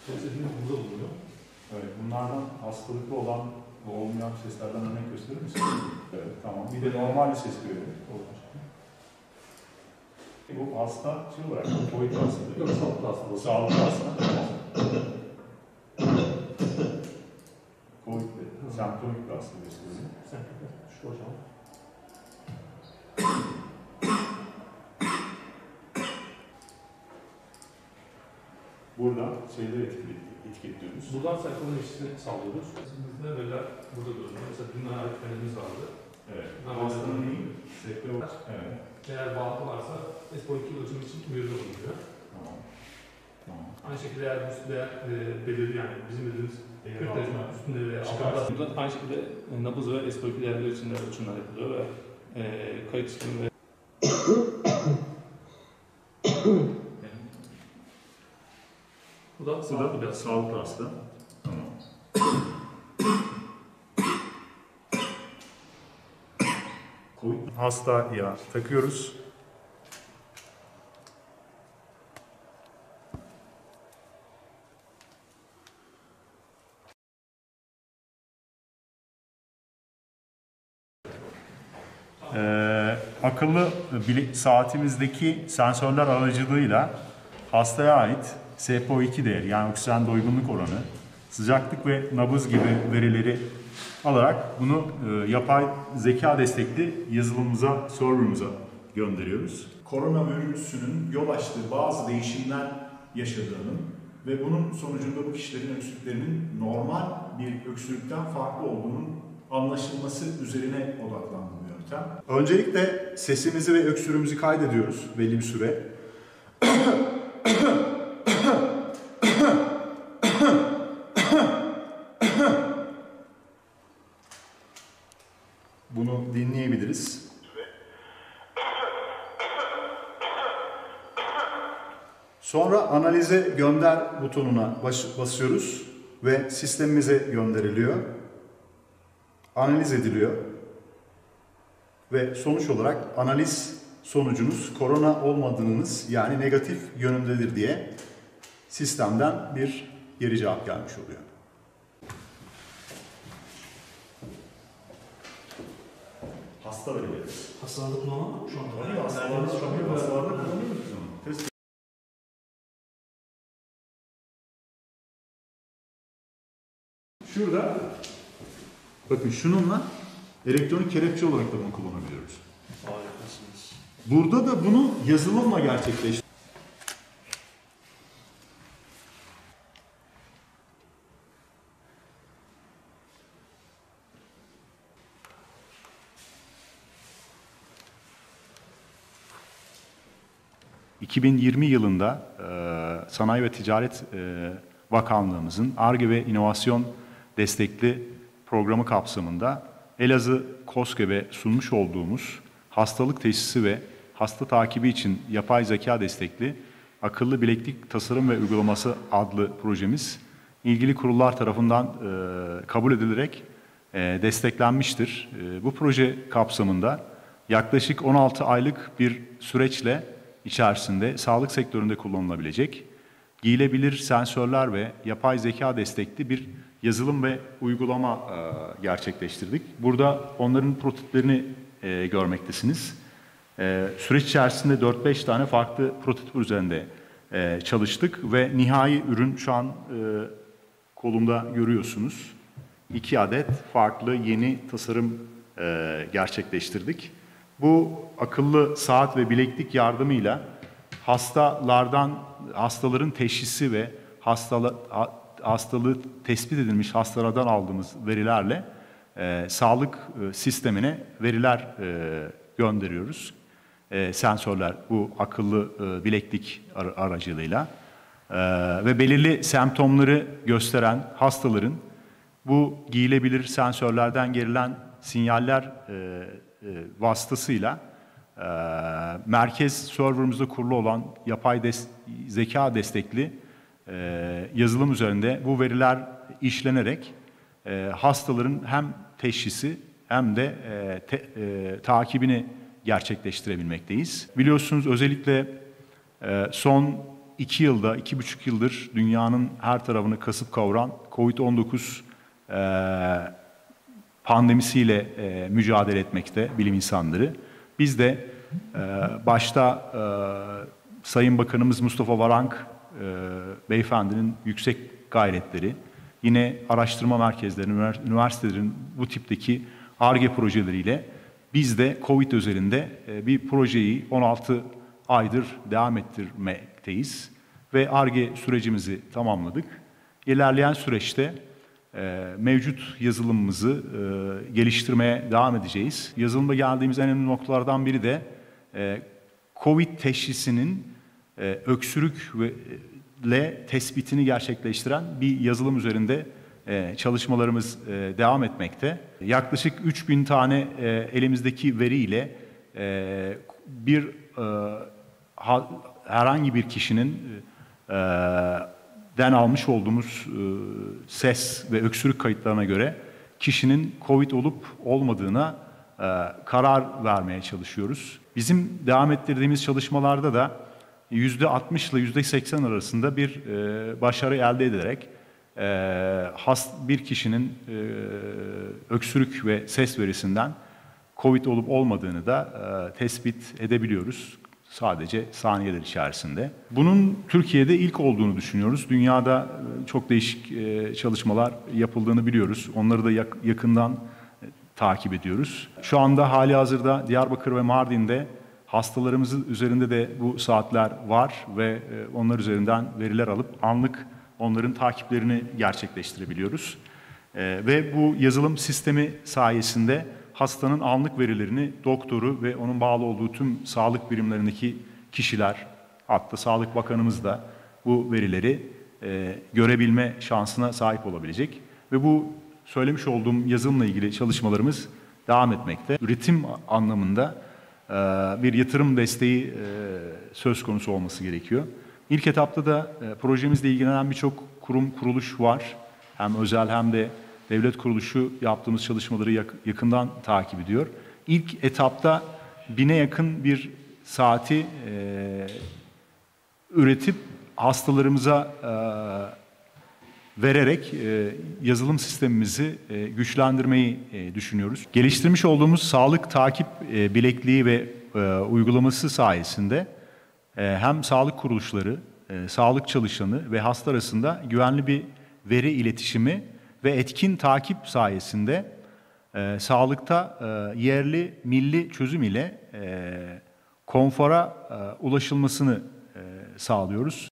Seslerimiz burada bulunuyor. Evet, bunlardan hastalıklı olan ve olmayan seslerden örnek gösterir misin? Evet, tamam. Bir de normal bir ses görelim. Bu hasta şey olarak, COVID hasta değil mi? Yok, sağlıklı hasta. Sağlıklı hasta. COVID'de, semptomik bir hasta gösteriyor. Şu hocam. Burada şeyleri etiketliyoruz. Buradan sayfanın eşitini sağlıyoruz. Sizimizde böyle burada görünüyor. Mesela dünya öğretmenimiz vardı. Evet. Hastanın neyi? Sektör. Evet. Eğer bağlı varsa SPO2 ölçümü için uyarıda bulunuyor. Tamam. Tamam. Aynı şekilde eğer üstünde belirli yani bizim dediğimiz 40 derece üstünde ve altında. Aynı şekilde nabız ve SPO2 değerleri için de ölçümler yapılıyor ve kayıt sistemi ve bu da sağlıklı hasta. Tamam. Hastaya takıyoruz. Akıllı saatimizdeki sensörler aracılığıyla hastaya ait SPO2 değeri, yani oksijen doygunluk oranı, sıcaklık ve nabız gibi verileri alarak bunu yapay zeka destekli yazılımımıza, server'ımıza gönderiyoruz. Koronavirüsünün yol açtığı bazı değişimler yaşadığının ve bunun sonucunda bu kişilerin öksürüklerinin normal bir öksürükten farklı olduğunun anlaşılması üzerine odaklandı bu yöntem. Öncelikle sesimizi ve öksürüğümüzü kaydediyoruz belli bir süre. Bunu dinleyebiliriz. Sonra analize gönder butonuna basıyoruz ve sistemimize gönderiliyor. Analiz ediliyor ve sonuç olarak analiz sonucunuz korona olmadığınız, yani negatif yönündedir diye sistemden bir geri cevap gelmiş oluyor. Hasta verileri. hastalarda kullanılan şu anda. Hastalarda kullanıyoruz biz onu. Şurada, bakın şununla elektronik kelepçe olarak da bunu kullanabiliyoruz. Harikasınız. Burada da bunu yazılımla gerçekleştiriyoruz. ...2020 yılında Sanayi ve Ticaret Bakanlığımızın Ar-Ge ve İnovasyon Destekli programı kapsamında Elazığ KOSGEB'e sunmuş olduğumuz hastalık teşhisi ve hasta takibi için yapay zeka destekli akıllı bileklik tasarım ve uygulaması adlı projemiz ilgili kurullar tarafından kabul edilerek desteklenmiştir. Bu proje kapsamında yaklaşık 16 aylık bir süreçle içerisinde sağlık sektöründe kullanılabilecek giyilebilir sensörler ve yapay zeka destekli bir yazılım ve uygulama gerçekleştirdik. Burada onların prototiplerini görmektesiniz. Süreç içerisinde 4-5 tane farklı prototip üzerinde çalıştık ve nihai ürün şu an kolumda görüyorsunuz. 2 adet farklı yeni tasarım gerçekleştirdik. Bu akıllı saat ve bileklik yardımıyla hastaların teşhisi ve hastalığı tespit edilmiş hastalardan aldığımız verilerle sağlık sistemine veriler gönderiyoruz. Sensörler bu akıllı bileklik aracılığıyla ve belirli semptomları gösteren hastaların bu giyilebilir sensörlerden gerilen sinyaller vasıtasıyla merkez serverımızda kurulu olan yapay zeka destekli yazılım üzerinde bu veriler işlenerek hastaların hem teşhisi hem de takibini gerçekleştirebilmekteyiz. Biliyorsunuz özellikle son 2 yılda, 2,5 yıldır dünyanın her tarafını kasıp kavuran COVID-19 pandemisiyle mücadele etmekte bilim insanları. Biz de başta Sayın Bakanımız Mustafa Varank beyefendinin yüksek gayretleri, yine araştırma merkezleri, üniversitelerin bu tipteki Ar-Ge projeleriyle biz de COVID özelinde bir projeyi 16 aydır devam ettirmekteyiz ve Ar-Ge sürecimizi tamamladık. İlerleyen süreçte mevcut yazılımımızı geliştirmeye devam edeceğiz. Yazılımda geldiğimiz en önemli noktalardan biri de COVID teşhisinin öksürükle tespitini gerçekleştiren bir yazılım üzerinde çalışmalarımız devam etmekte. Yaklaşık 3000 tane elimizdeki veriyle herhangi bir kişinin den almış olduğumuz ses ve öksürük kayıtlarına göre kişinin COVID olup olmadığına karar vermeye çalışıyoruz. Bizim devam ettirdiğimiz çalışmalarda da %60 ile %80 arasında bir başarı elde ederek bir kişinin öksürük ve ses verisinden COVID olup olmadığını da tespit edebiliyoruz. Sadece saniyeler içerisinde. Bunun Türkiye'de ilk olduğunu düşünüyoruz. Dünyada çok değişik çalışmalar yapıldığını biliyoruz. Onları da yakından takip ediyoruz. Şu anda halihazırda Diyarbakır ve Mardin'de hastalarımızın üzerinde de bu saatler var ve onlar üzerinden veriler alıp anlık onların takiplerini gerçekleştirebiliyoruz. Ve bu yazılım sistemi sayesinde hastanın anlık verilerini doktoru ve onun bağlı olduğu tüm sağlık birimlerindeki kişiler, hatta Sağlık Bakanımız da bu verileri görebilme şansına sahip olabilecek. Ve bu söylemiş olduğum yazılımla ilgili çalışmalarımız devam etmekte. Üretim anlamında bir yatırım desteği söz konusu olması gerekiyor. İlk etapta da projemizle ilgilenen birçok kurum, kuruluş var. Hem özel hem de devlet kuruluşu yaptığımız çalışmaları yakından takip ediyor. İlk etapta 1000'e yakın bir saati üretip hastalarımıza vererek yazılım sistemimizi güçlendirmeyi düşünüyoruz. Geliştirmiş olduğumuz sağlık takip bilekliği ve uygulaması sayesinde hem sağlık kuruluşları, sağlık çalışanı ve hasta arasında güvenli bir veri iletişimi ve etkin takip sayesinde sağlıkta yerli, milli çözüm ile konfora ulaşılmasını sağlıyoruz.